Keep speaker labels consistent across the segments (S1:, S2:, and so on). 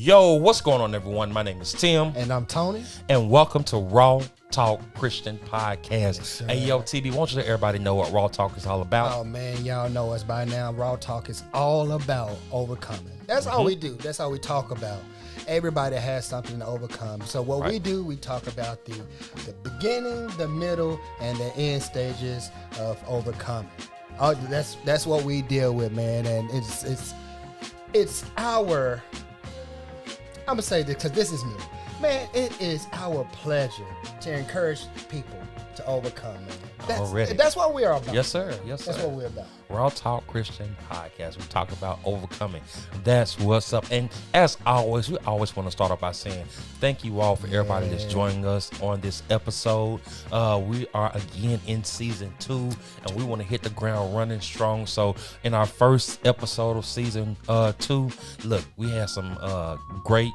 S1: Yo, what's going on, everyone? My name is Tim.
S2: And I'm Tony.
S1: And welcome to Raw Talk Christian Podcast.
S2: Yes,
S1: Hey, yo, TB, won't you let everybody know what Raw Talk is all about?
S2: Oh, man, y'all know us by now. Raw Talk is all about overcoming. That's all we do. That's all we talk about. Everybody has something to overcome. So what we do, we talk about the beginning, the middle, and the end stages of overcoming. Oh, that's what we deal with, man. And it's our, I'm gonna say this because this is me, man. It is our pleasure to encourage people to overcome, man. That's what we are about.
S1: Yes, sir. Yes, sir.
S2: That's what we're about.
S1: Raw Talk Christian Podcast. We talk about overcoming. That's what's up. And as always, we always want to start off by saying thank you all for everybody that's joining us on this episode. We are again in season 2, and we want to hit the ground running strong. So in our first episode of season 2, look, we had some great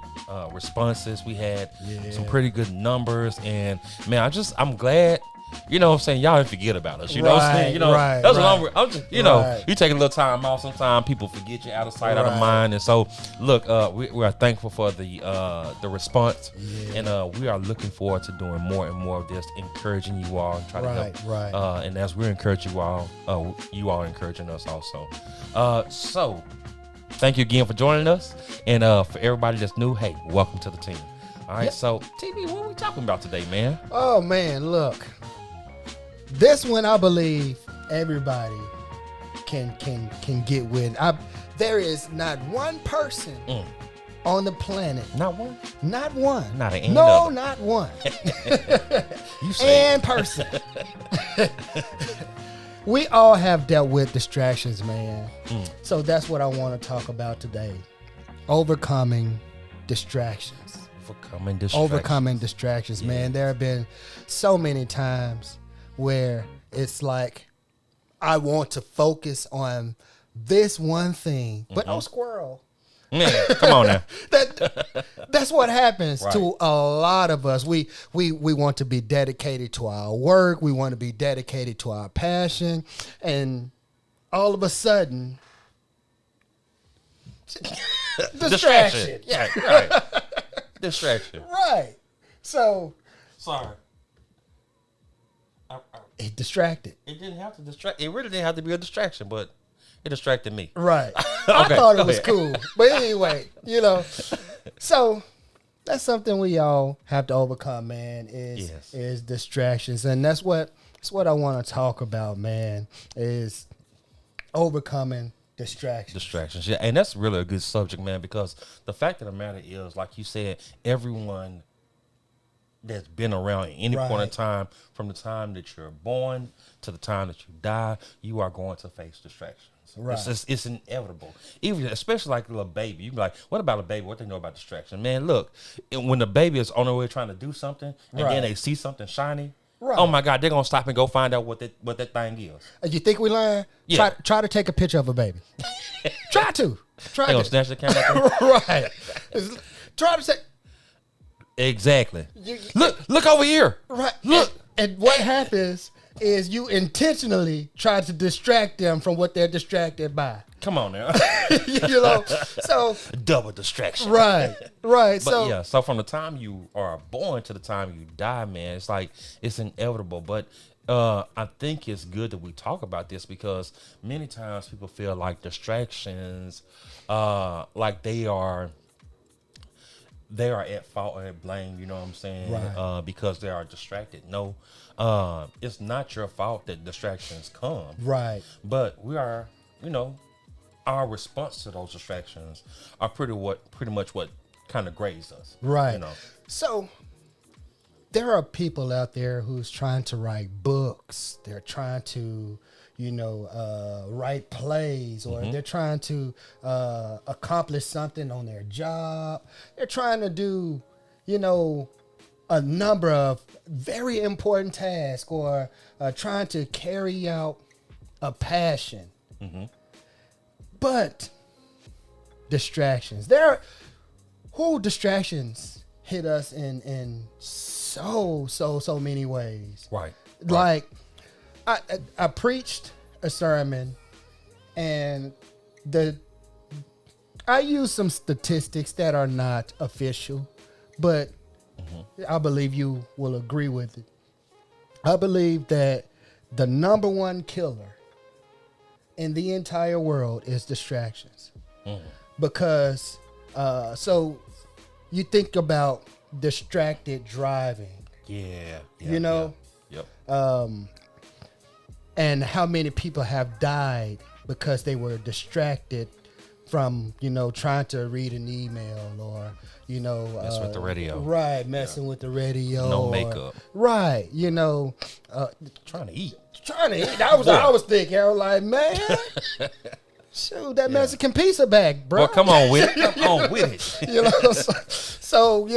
S1: responses. We had some pretty good numbers, and man, I'm glad. You know what I'm saying? Y'all didn't forget about us. You know what I'm saying? You know, that's what I'm just, you know, you take a little time off. Sometimes people forget you, out of sight, out of mind. And so, look, we are thankful for the response. And we are looking forward to doing more and more of this, encouraging you all and try to help. And as we're encouraging you all are encouraging us also. So, thank you again for joining us. And for everybody that's new, hey, welcome to the team. All right, so, TB, what are we talking about today, man?
S2: Oh, man, look. This one, I believe everybody can get with. There is not one person on the planet.
S1: Not one?
S2: Not one.
S1: Not an
S2: No, not one.
S1: You say
S2: and person. We all have dealt with distractions, man. So that's what I want to talk about today. Overcoming distractions. Overcoming distractions, man. There have been so many times where it's like I want to focus on this one thing, but no squirrel.
S1: Man, come on now.
S2: That's what happens to a lot of us. We want to be dedicated to our work. We want to be dedicated to our passion, and all of a sudden, distraction.
S1: Yeah, right. Distraction.
S2: Right. So
S1: sorry.
S2: It distracted.
S1: It didn't have to distract. It really didn't have to be a distraction, but it distracted me.
S2: Right. I thought it was cool. But anyway, you know. So that's something we all have to overcome, man, is distractions. And that's what I want to talk about, man, is overcoming distractions.
S1: Yeah, and that's really a good subject, man, because the fact of the matter is, like you said, everyone that's been around at any point in time, from the time that you're born to the time that you die, you are going to face distractions. Right. It's inevitable. Even especially like a little baby, you be like, "What about a baby? What they know about distraction?" Man, look, when the baby is on their way trying to do something, and then they see something shiny. Right. Oh my God, they're gonna stop and go find out what that thing is.
S2: You think we lying? Yeah. Try to take a picture of a baby. Try to.
S1: They gonna snatch the camera.
S2: Right. Try to take.
S1: Exactly. Look over here.
S2: Right. Look. And what happens is you intentionally try to distract them from what they're distracted by.
S1: Come on now.
S2: You know, so
S1: double distraction.
S2: Right.
S1: But so from the time you are born to the time you die, man, it's like it's inevitable. But I think it's good that we talk about this because many times people feel like distractions, like they are at fault or at blame, you know what I'm saying? Because they are distracted. No, it's not your fault that distractions come. Right. But we are, you know, our response to those distractions are pretty much what kind of grades us.
S2: Right.
S1: You know?
S2: So there are people out there who's trying to write books. They're trying to, write plays, or they're trying to accomplish something on their job. They're trying to do, a number of very important tasks, or trying to carry out a passion. Mm-hmm. But distractions. Distractions hit us in so many ways.
S1: Right.
S2: Like I preached a sermon, and I use some statistics that are not official, but I believe you will agree with it. I believe that the number one killer in the entire world is distractions. Because, so you think about distracted driving.
S1: Yeah.
S2: You know?
S1: Yep.
S2: And how many people have died because they were distracted from, trying to read an email or,
S1: Mess with the radio.
S2: Right, messing with the radio.
S1: No makeup.
S2: Right,
S1: Trying to eat.
S2: That was what I was thinking. I was like, man, shoot, that Mexican pizza back, bro.
S1: Well, come on with it. Come on with it.
S2: So,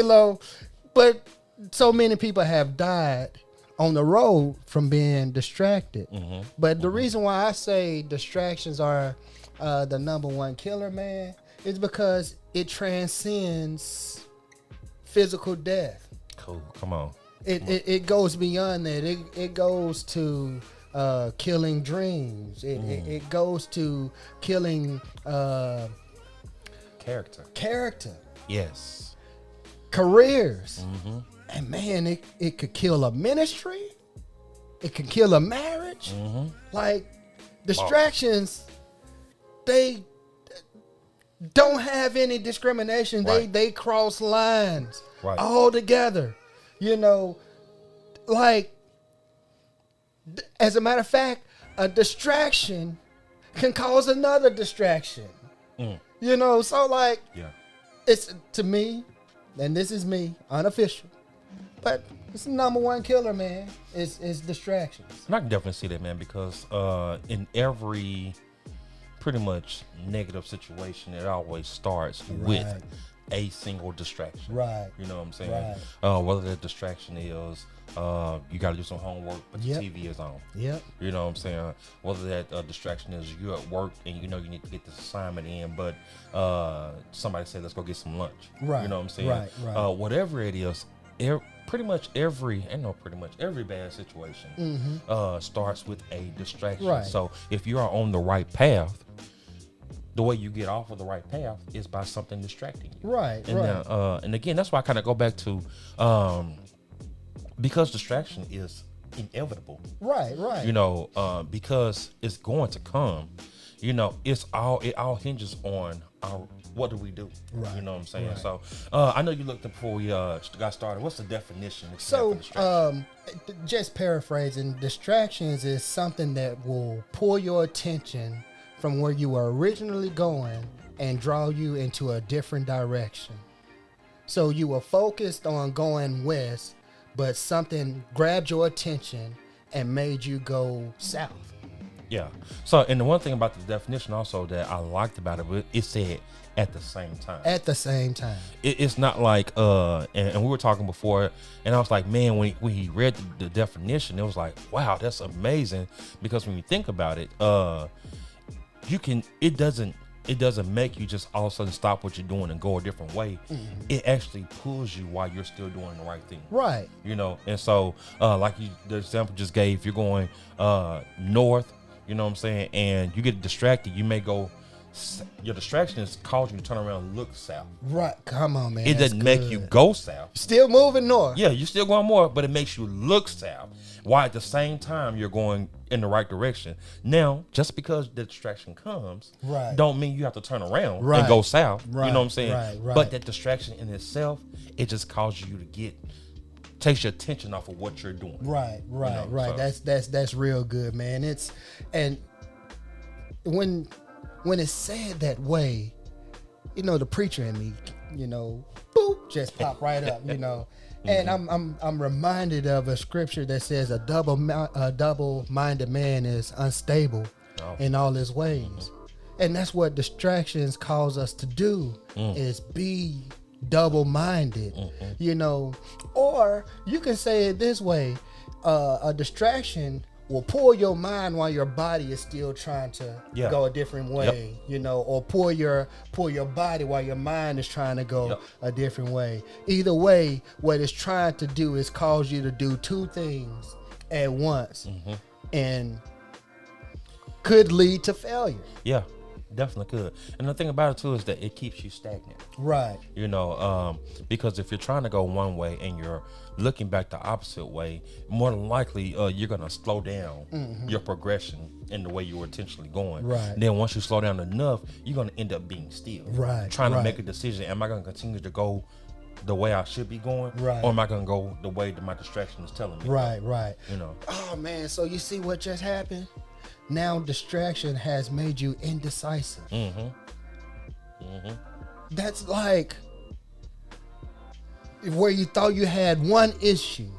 S2: but so many people have died on the road from being distracted. But the reason why I say distractions are the number one killer, man, is because it transcends physical death.
S1: Cool. Come on.
S2: It goes beyond that. It goes to killing dreams. It goes to killing character.
S1: Yes.
S2: Careers. And man, it could kill a ministry. It can kill a marriage. Like distractions, they don't have any discrimination.
S1: Right.
S2: They cross lines
S1: Right.
S2: together. Like as a matter of fact, a distraction can cause another distraction. So like it's to me, and this is me, unofficial, but it's the number one killer, man. It's distractions.
S1: And I can definitely see that, man, because in every pretty much negative situation, it always starts with a single distraction.
S2: Right.
S1: You know what I'm saying?
S2: Right.
S1: Whether that distraction is you got to do some homework, but the TV is on.
S2: Yep.
S1: You know what I'm saying? Whether that distraction is you're at work and you need to get this assignment in, but somebody said, let's go get some lunch.
S2: Right.
S1: You know what I'm saying?
S2: Right.
S1: Whatever it is, pretty much every bad situation starts with a distraction.
S2: Right.
S1: So if you are on the right path, the way you get off of the right path is by something distracting you.
S2: Right.
S1: And and again, that's why I kind of go back to because distraction is inevitable.
S2: Right.
S1: Because it's going to come. It all hinges on what do we do?
S2: Right.
S1: You know what I'm saying?
S2: Right.
S1: So I know you looked up before we got started. What's the definition?
S2: So just paraphrasing, distractions is something that will pull your attention from where you were originally going and draw you into a different direction. So you were focused on going west, but something grabbed your attention and made you go south.
S1: Yeah. So, and the one thing about the definition also that I liked about it said at the same time.
S2: At the same time.
S1: It's not like, and we were talking before, and I was like, man, when he read the definition, it was like, wow, that's amazing. Because when you think about it, it doesn't make you just all of a sudden stop what you're doing and go a different way. It actually pulls you while you're still doing the right thing.
S2: Right.
S1: And so like the example just gave, you're going north, you know what I'm saying, and you get distracted, you may go, your distraction is causing you to turn around and look south.
S2: Right. Come on, man.
S1: It doesn't make you go south.
S2: Still moving north.
S1: Yeah, you're still going north, but it makes you look south. While at the same time you're going in the right direction. Now, just because the distraction comes, don't mean you have to turn around and go south.
S2: Right.
S1: You know what I'm saying?
S2: Right.
S1: But that distraction in itself, it just causes you to takes your attention off of what you're doing.
S2: Right.
S1: So.
S2: That's real good, man. And when it's said that way, the preacher in me, boop, just pop right up, And I'm reminded of a scripture that says a double-minded man is unstable in all his ways. And that's what distractions cause us to do, is be double-minded, Or you can say it this way, a distraction will pull your mind while your body is still trying to go a different way, or pull your body while your mind is trying to go a different way. Either way, what it's trying to do is cause you to do two things at once and could lead to failure.
S1: Yeah. Definitely could. And the thing about it too is that it keeps you stagnant.
S2: Right.
S1: You know, because if you're trying to go one way and you're looking back the opposite way, more than likely you're gonna slow down your progression in the way you were intentionally going.
S2: Right.
S1: And then once you slow down enough, you're gonna end up being still.
S2: Right.
S1: Trying to make a decision. Am I gonna continue to go the way I should be going?
S2: Right.
S1: Or am I gonna go the way that my distraction is telling me?
S2: Right. Right.
S1: You know.
S2: Oh man, so you see what just happened? Now distraction has made you indecisive. That's like where you thought you had one issue.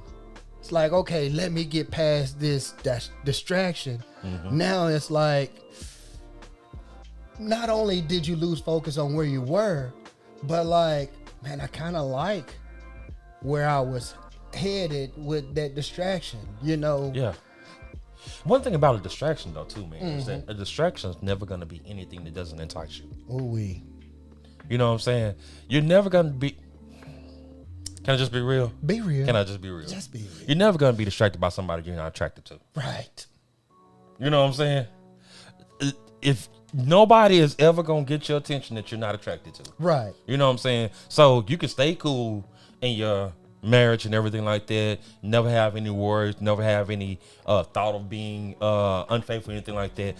S2: It's like, okay, let me get past this distraction. Now it's like, not only did you lose focus on where you were, but like, man, I kind of like where I was headed with that distraction, you know?
S1: Yeah. One thing about a distraction, though, too, man, is that a distraction is never going to be anything that doesn't entice you.
S2: Ooh-wee.
S1: You know what I'm saying? You're never going to be... Can I just be real?
S2: Be real.
S1: Can I just be real?
S2: Just be real.
S1: You're never going to be distracted by somebody you're not attracted to.
S2: Right.
S1: You know what I'm saying? If nobody is ever going to get your attention that you're not attracted to.
S2: Right.
S1: You know what I'm saying? So you can stay cool in your marriage and everything like that, never have any worries, never have any thought of being unfaithful or anything like that,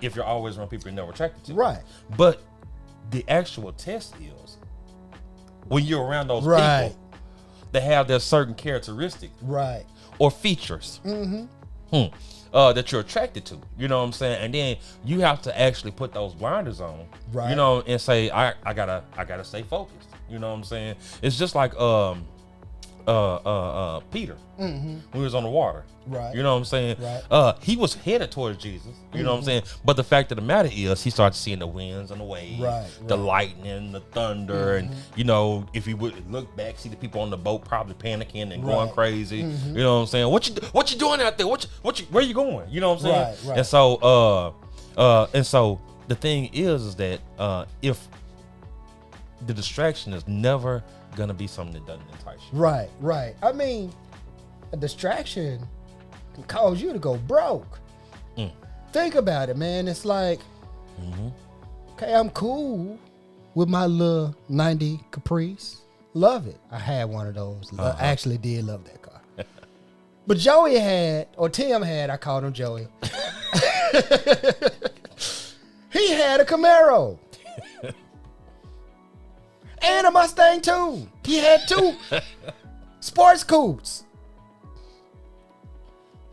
S1: if you're always around people you're never attracted to.
S2: Right.
S1: But the actual test is when you're around those people that have their certain characteristics or features that you're attracted to. You know what I'm saying? And then you have to actually put those blinders on, you know, and say, I gotta stay focused. You know what I'm saying? It's just like Peter when he was on the water.
S2: Right.
S1: You know what I'm saying?
S2: Right.
S1: He was headed towards Jesus. You know what I'm saying? But the fact of the matter is, he started seeing the winds and the waves, the lightning, the thunder, and you know, if he would look back, see the people on the boat probably panicking and going crazy. You know what I'm saying? What you doing out there? Where you going? You know what I'm saying?
S2: Right.
S1: And so the thing is that if the distraction is never gonna be something that doesn't entice you.
S2: Right. I mean, a distraction can cause you to go broke. Think about it, man. It's like, okay, I'm cool with my little 90 Caprice. Love it. I had one of those. I actually did love that car. But Joey had, or Tim had, I called him Joey. He had a Camaro. And a Mustang too. He had 2 sports coupes.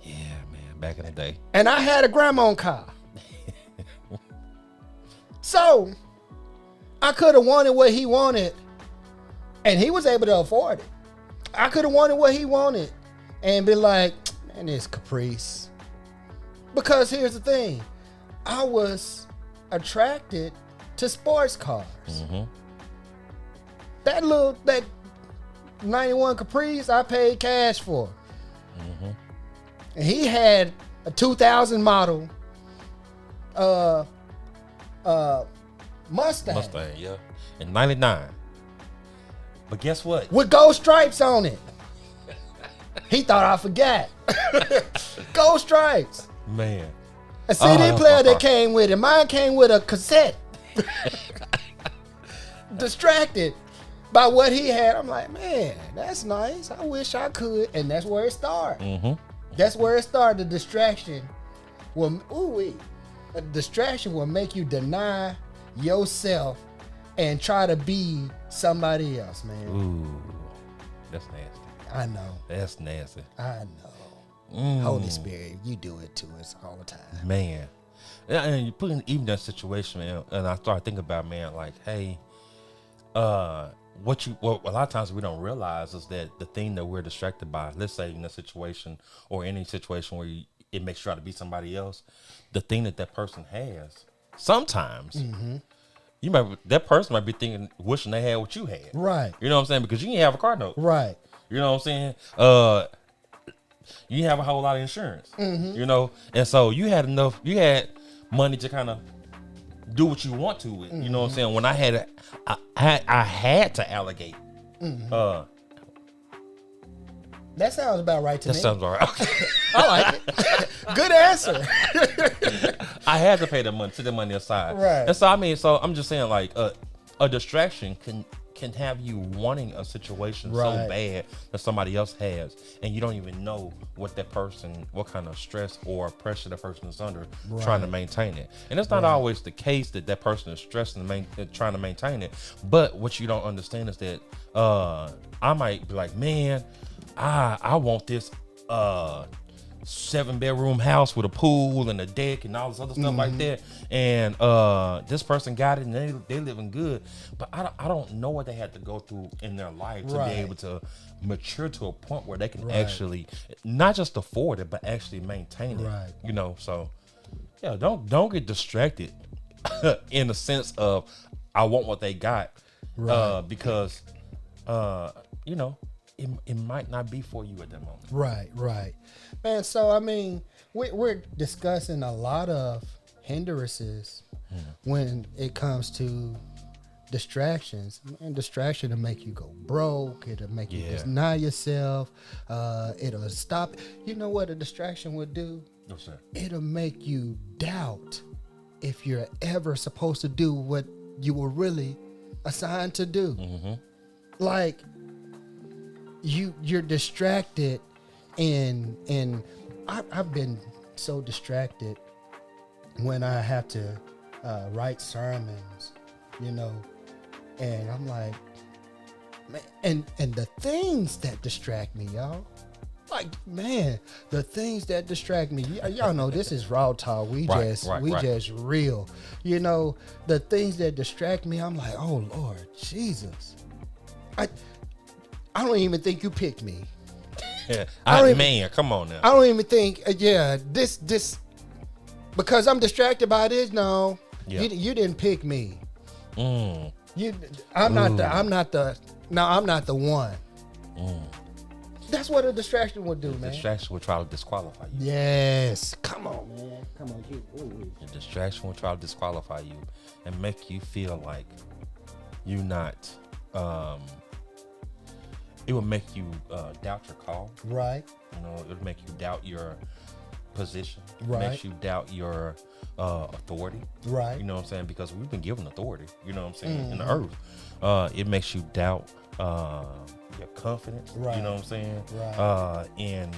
S1: Yeah, man, back in the day.
S2: And I had a grandma car. So I could have wanted what he wanted, and he was able to afford it. I could have wanted what he wanted and be like, man, it's Caprice. Because here's the thing, I was attracted to sports cars. That 91 Caprice I paid cash for. And he had a 2000 model Mustang,
S1: yeah. In 99. But guess what?
S2: with gold stripes on it. He thought I forgot. Gold stripes.
S1: Man.
S2: A CD player that came with it. Mine came with a cassette. Distracted by what he had. I'm like, man, that's nice. I wish I could. And that's where it started. That's where it started. The distraction will, a distraction will make you deny yourself and try to be somebody else, man.
S1: Ooh, that's nasty.
S2: I know.
S1: That's nasty.
S2: I know. Holy Spirit, you do it to us all the time.
S1: Man. And you put in even that situation, man, and I started thinking about, man, like, hey, what a lot of times we don't realize is that the thing that we're distracted by, let's say in a situation or any situation where it makes you try to be somebody else, the thing that person has, sometimes that person might be thinking, wishing they had what you had.
S2: Right.
S1: You know what I'm saying? Because you didn't have a car note.
S2: Right.
S1: You know what I'm saying? You didn't have a whole lot of insurance. You know? And so you had money to kind of do what you want to with. You know what I'm saying? When I had to allocate.
S2: That sounds about right to me.
S1: That sounds all right. Okay.
S2: I like it. Good answer.
S1: I had to pay the money, set the money aside.
S2: Right.
S1: And so, I mean, so I'm just saying, like, a distraction can have you wanting a situation so bad that somebody else has, and you don't even know what kind of stress or pressure the person is under trying to maintain it. And it's not always the case that person is stressing and trying to maintain it. But what you don't understand is that I might be like, man, I want this 7-bedroom house with a pool and a deck and all this other stuff like that, and this person got it and they living good, but I don't know what they had to go through in their life to be able to mature to a point where they can actually not just afford it but actually maintain it. You know, so yeah, don't get distracted in the sense of I want what they got, because you know, it might not be for you at that moment.
S2: Right. Man, so, I mean, we're discussing a lot of hindrances when it comes to distractions. And distraction will make you go broke. It'll make you deny yourself. It'll stop. You know what a distraction would do?
S1: No, sir.
S2: It'll make you doubt if you're ever supposed to do what you were really assigned to do. Like, you're distracted, and I've been so distracted when I have to write sermons, you know, and I'm like, man, and the things that distract me, y'all. Like, man, the things that distract me, y'all know this is raw talk. We just real, you know. The things that distract me, I'm like, oh Lord Jesus, I don't even think you picked me.
S1: Man, come on now.
S2: I don't even think, this, because I'm distracted by this. No, you didn't pick me. I'm not the one. That's what a distraction would do, man.
S1: Distraction will try to disqualify you.
S2: Yes, come on, man. Come on,
S1: a distraction will try to disqualify you and make you feel like you're not. It will make you doubt your call.
S2: Right.
S1: You know, it would make you doubt your position.
S2: Right.
S1: It makes you doubt your authority.
S2: Right.
S1: You know what I'm saying? Because we've been given authority, you know what I'm saying, in the earth. It makes you doubt your confidence. Right. You know what I'm saying?
S2: Right.
S1: In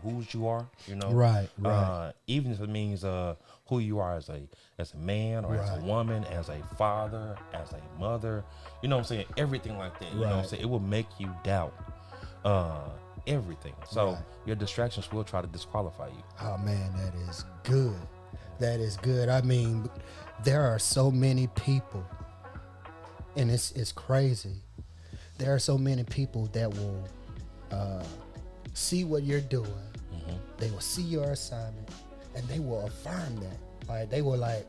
S1: whose you are, you know?
S2: Right.
S1: Even if it means who you are as a man or as a woman, as a father, as a mother, you know what I'm saying? Everything like that. You know what I'm saying? It will make you doubt everything. So your distractions will try to disqualify you.
S2: Oh man, that is good. That is good. I mean, there are so many people, and it's crazy. There are so many people that will see what you're doing. They will see your assignment, and they will affirm that. Like, they were like,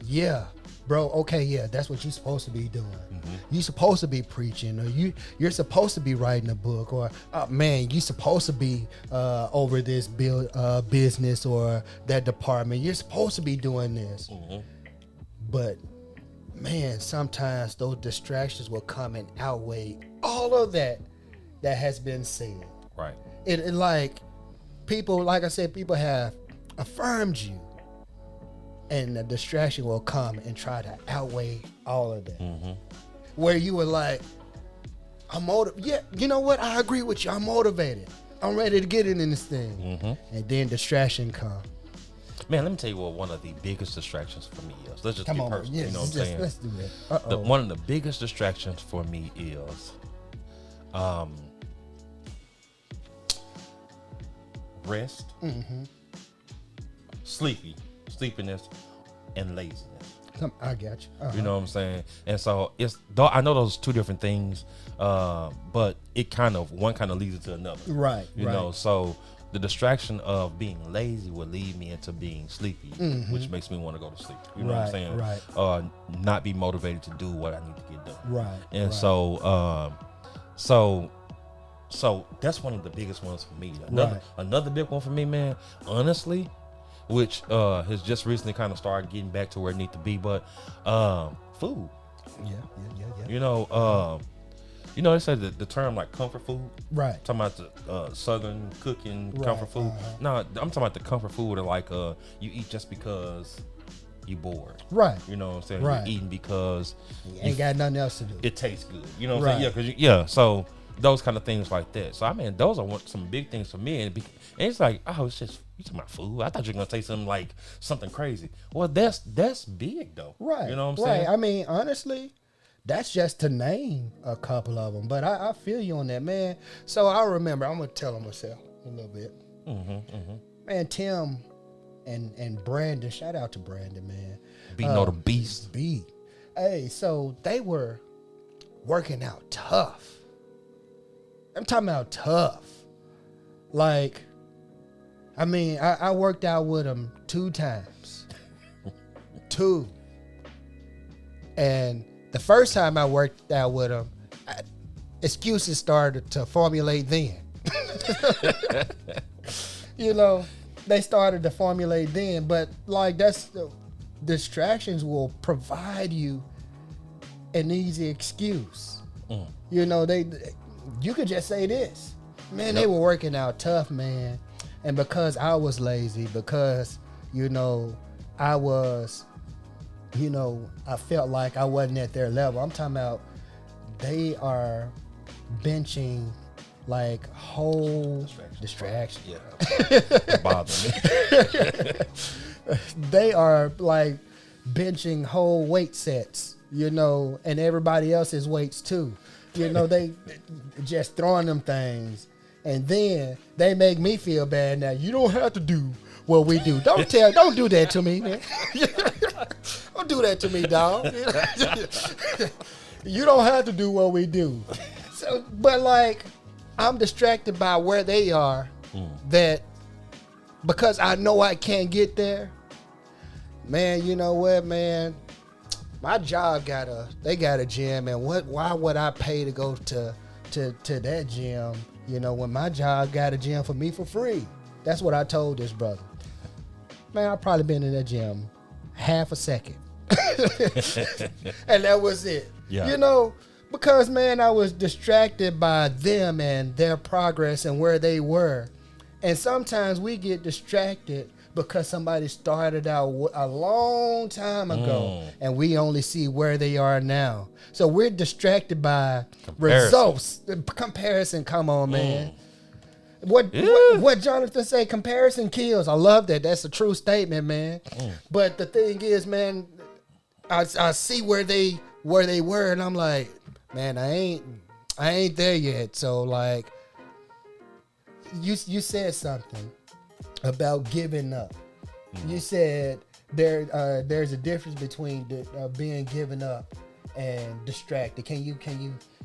S2: yeah, bro, okay, yeah, that's what you're supposed to be doing. You're supposed to be preaching, or you're supposed to be writing a book, or man, you're supposed to be over this business or that department. You're supposed to be doing this. But man, sometimes those distractions will come and outweigh all of that has been said.
S1: Right.
S2: It like people, like I said, people have affirmed you, and the distraction will come and try to outweigh all of that. Where you were like, I'm motivated. Yeah, you know what? I agree with you. I'm motivated. I'm ready to get in this thing. And then distraction come.
S1: Man, let me tell you what one of the biggest distractions for me is. Let's just be personal.
S2: Yes,
S1: you know what I'm saying?
S2: Let's do that.
S1: One of the biggest distractions for me is rest, sleepiness, and laziness.
S2: I got you.
S1: You know what I'm saying? And so I know those two different things, but one kind of leads into another.
S2: Right.
S1: You know, so the distraction of being lazy will lead me into being sleepy, which makes me want to go to sleep. You know what I'm saying?
S2: Right.
S1: Not be motivated to do what I need to get done.
S2: Right.
S1: And so that's one of the biggest ones for me. Another big one for me, man, honestly, which has just recently kind of started getting back to where it needs to be, but food.
S2: Yeah.
S1: You know, You know, they say the term like comfort food.
S2: Right.
S1: Talking about the southern cooking comfort food. No, I'm talking about the comfort food of like you eat just because you bored.
S2: Right.
S1: You know what I'm saying?
S2: Right.
S1: You're eating because
S2: you ain't got nothing else to do.
S1: It tastes good. You know what I'm saying? Yeah, so those kind of things like that. So I mean, those are some big things for me. And it's like, oh, it's just you talking about food. I thought you were gonna say something crazy. Well, that's big though.
S2: Right.
S1: You know what I'm saying?
S2: Right. I mean, honestly, that's just to name a couple of them. But I feel you on that, man. So I remember, I'm gonna tell them myself a little bit. Man, Tim and Brandon, shout out to Brandon, man.
S1: Beating all the beast.
S2: Hey, so they were working out tough. I'm talking about tough. Like, I mean, I worked out with them 2 times. 2. And the first time I worked out with them, excuses started to formulate then. You know, they started to formulate then. But, like, distractions will provide you an easy excuse. You know, you could just say this. Man, they were working out tough, man. And because I was lazy, because, you know, I felt like I wasn't at their level. I'm talking about they are benching like whole distraction.
S1: Yeah. Bother me.
S2: They are like benching whole weight sets, you know, and everybody else's weights too. You know, they just throwing them things. And then they make me feel bad now. You don't have to do what we do. Don't do that to me, man. Don't do that to me, dog. You don't have to do what we do. So, but like, I'm distracted by where they are, that because I know I can't get there. Man, you know what, man? My job got a gym, and why would I pay to go to that gym, you know, when my job got a gym for me for free? That's what I told this brother. Man, I've probably been in that gym half a second. And that was it.
S1: Yeah.
S2: You know, because, man, I was distracted by them and their progress and where they were. And sometimes we get distracted because somebody started out a long time ago and we only see where they are now. So we're distracted by results. Comparison, come on, man. What Jonathan say? Comparison kills. I love that. That's a true statement, man. But the thing is, man, I see where they were, and I'm like, man, I ain't there yet. So like, you said something about giving up. You said there's a difference between being given up and distracted. Can you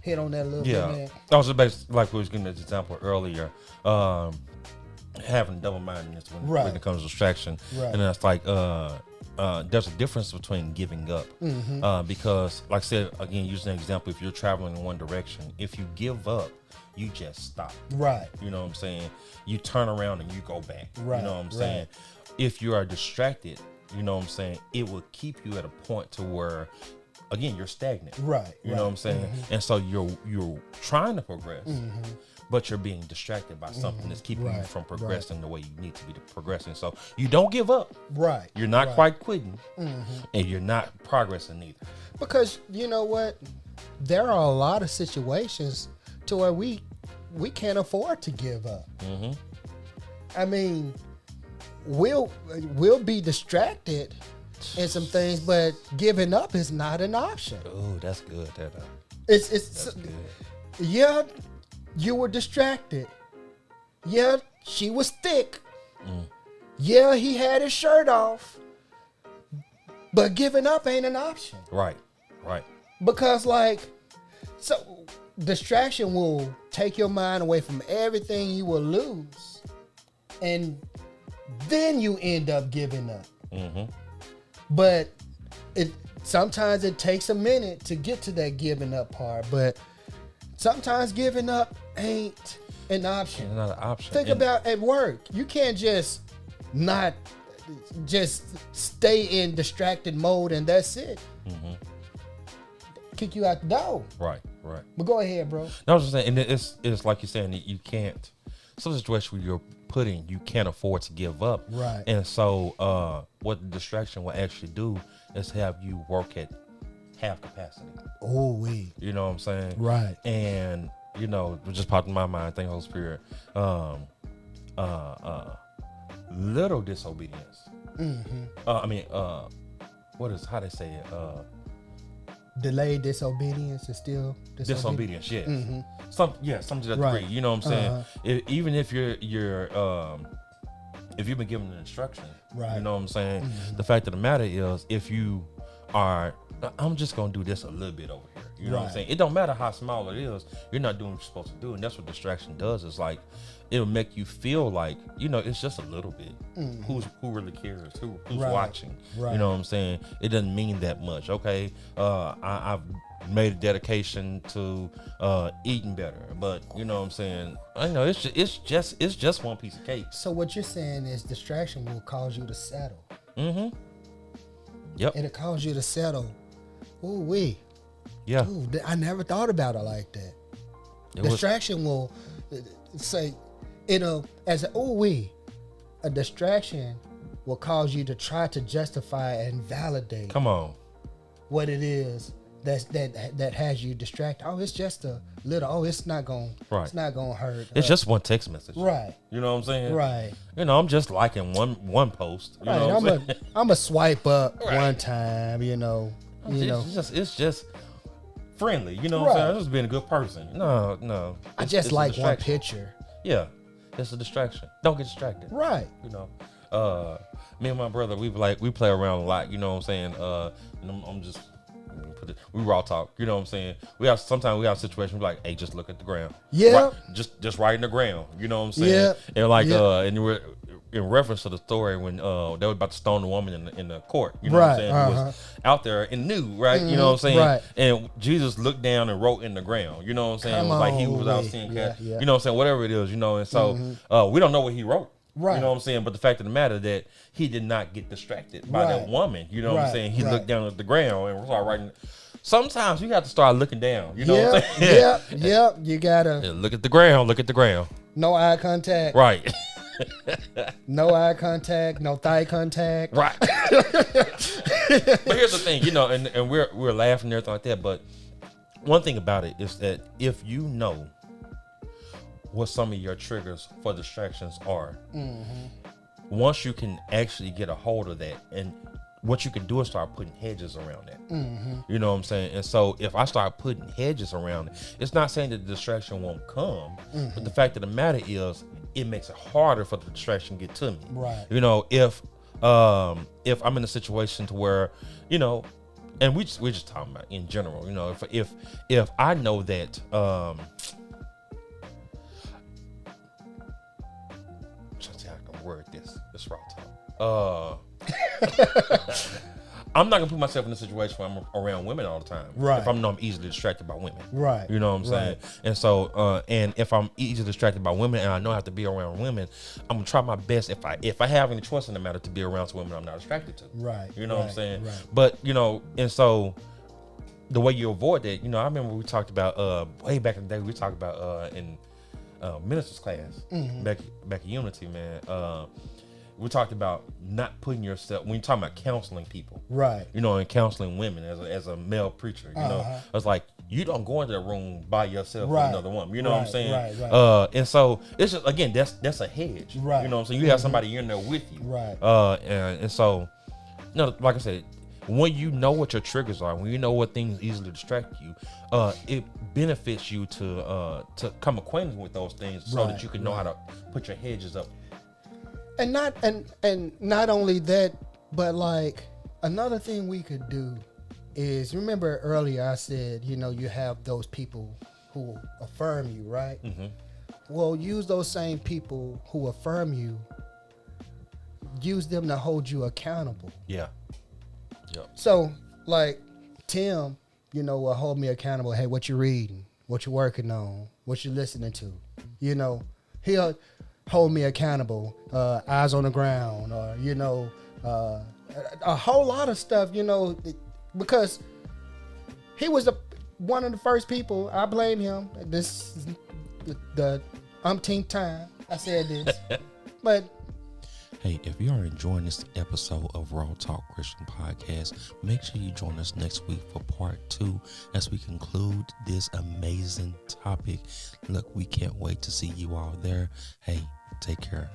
S2: hit on that a little bit, man?
S1: I was like we was getting an example earlier, having double-mindedness when it comes to distraction. Right. And that's like there's a difference between giving up. Because like I said, again, using an example, if you're traveling in one direction, if you give up, you just stop. Right. You know what I'm saying? You turn around and you go back. Right. You know what I'm saying? If you are distracted, you know what I'm saying, it will keep you at a point to where, again, you're stagnant. Right. You know what I'm saying? And so you're trying to progress, but you're being distracted by something that's keeping you from progressing the way you need to be progressing. So you don't give up. Right. You're not quite quitting, and you're not progressing either. Because
S2: you know what? There are a lot of situations to where we can't afford to give up. I mean, we'll be distracted in some things, but giving up is not an option.
S1: Oh, that's good.
S2: It's good. Yeah, you were distracted. Yeah, she was thick. Yeah, he had his shirt off. But giving up ain't an option. Right. Because so distraction will take your mind away from everything you will lose. And then you end up giving up. But sometimes it takes a minute to get to that giving up part. But sometimes giving up ain't an option. It's not an option. Think about at work. You can't just stay in distracted mode and that's it. Kick you out the door. Right.
S1: Right.
S2: But go ahead, bro.
S1: No, I was just saying, and it's like you're saying that you can't. Some situation where you're putting, you can't afford to give up.
S2: Right.
S1: And so, what the distraction will actually do is have you work at half capacity.
S2: Oh, we.
S1: You know what I'm saying?
S2: Right.
S1: And it just popped in my mind. Thank Holy Spirit. Little disobedience.
S2: Mm-hmm.
S1: How they say it?
S2: Delayed disobedience is still
S1: Disobedience. Yes.
S2: Mm-hmm.
S1: Some to that degree. You know what I'm saying? Even if you're if you've been given an instruction,
S2: right.
S1: You know what I'm saying?
S2: Mm-hmm.
S1: The fact of the matter is, if you are, I'm just gonna do this a little bit over here. You know what I'm saying? It don't matter how small it is. You're not doing what you're supposed to do, and that's what distraction does. It's like it'll make you feel like it's just a little bit.
S2: Mm-hmm.
S1: Who really cares? Who's
S2: right.
S1: watching?
S2: Right.
S1: You know what I'm saying? It doesn't mean that much. Okay, I've made a dedication to eating better, but you know what I'm saying? I know it's just one piece of cake.
S2: So what you're saying is distraction will cause you to settle.
S1: Mm-hmm. Yep.
S2: It'll cause you to settle. Ooh wee.
S1: Yeah.
S2: Ooh, I never thought about it like that. Distraction will say it'll as a distraction will cause you to try to justify and validate.
S1: Come on.
S2: What it is that has you distracted. Oh, it's just a little. Oh, it's not going.
S1: Right.
S2: It's not going to hurt.
S1: It's just one text message.
S2: Right.
S1: You know what I'm saying?
S2: Right.
S1: I'm just liking one post. You
S2: right.
S1: know what I'm saying?
S2: I'm a swipe up
S1: right.
S2: one time.
S1: It's just friendly. You know what I'm saying? I'm just being a good person. No.
S2: I just like one picture.
S1: Yeah. It's a distraction. Don't get distracted.
S2: Right.
S1: Me and my brother, we play around a lot. You know what I'm saying? And I'm just. We raw talk, you know what I'm saying? Sometimes we have situations like, hey, just look at the ground.
S2: Yeah.
S1: Just right in the ground, you know what I'm saying? Yeah. And we're in reference to the story when they were about to stone the woman in the court, you know what I'm saying? Who was out there and knew, right? Mm-hmm. You know what I'm saying?
S2: Right.
S1: And Jesus looked down and wrote in the ground, you know what I'm saying? It was like he was out seeing cat, you know what I'm saying? Whatever it is, and so we don't know what he wrote.
S2: Right.
S1: You know what I'm saying? But the fact of the matter that he did not get distracted by that woman. You know what I'm saying? He looked down at the ground and started writing. Sometimes you have to start looking down. You know what I'm saying?
S2: Yep. You gotta
S1: look at the ground. Look at the ground.
S2: No eye contact.
S1: Right.
S2: No eye contact. No thigh contact.
S1: Right. But here's the thing, and we're laughing and everything like that. But one thing about it is that if you know what some of your triggers for distractions are, once you can actually get a hold of that, and what you can do is start putting hedges around that. You know what I'm saying? And so if I start putting hedges around it, it's not saying that the distraction won't come, but the fact of the matter is it makes it harder for the distraction to get to me.
S2: Right.
S1: If I'm in a situation to where, and we're just talking about in general, if I know that word this raw talk. I'm not gonna put myself in a situation where I'm around women all the time.
S2: Right.
S1: If I know I'm easily distracted by women.
S2: Right.
S1: You know what I'm saying? And so, and if I'm easily distracted by women and I know I have to be around women, I'm gonna try my best if I have any choice in the matter to be around some women I'm not attracted to.
S2: Right.
S1: You know what I'm saying?
S2: Right.
S1: But and so the way you avoid that, I remember we talked about way back in the day. We talked about in minister's class back in Unity, man. We talked about not putting yourself when you're talking about counseling people,
S2: right?
S1: And counseling women as a male preacher, it's like you don't go into the room by yourself with another woman. You know what I'm saying?
S2: Right.
S1: And so it's just again that's a hedge,
S2: right?
S1: You know what I'm saying? You have somebody in there with you,
S2: right?
S1: And so, like I said, when you know what your triggers are, when you know what things easily distract you, it benefits you to come acquainted with those things so that you can know how to put your hedges up.
S2: And not only that, but like another thing we could do is, remember earlier I said, you have those people who affirm you, right? Mm-hmm. Well, use those same people who affirm you, use them to hold you accountable.
S1: Yeah. Yep.
S2: So like Tim, will hold me accountable. Hey, what you reading? What you working on? What you listening to? He'll hold me accountable, eyes on the ground, or a whole lot of stuff, because he was one of the first people. I blame him. This is the umpteenth time I said this. But
S1: hey, if you are enjoying this episode of Raw Talk Christian Podcast, make sure you join us next week for part 2 as we conclude this amazing topic. Look, we can't wait to see you all there. Hey, take care.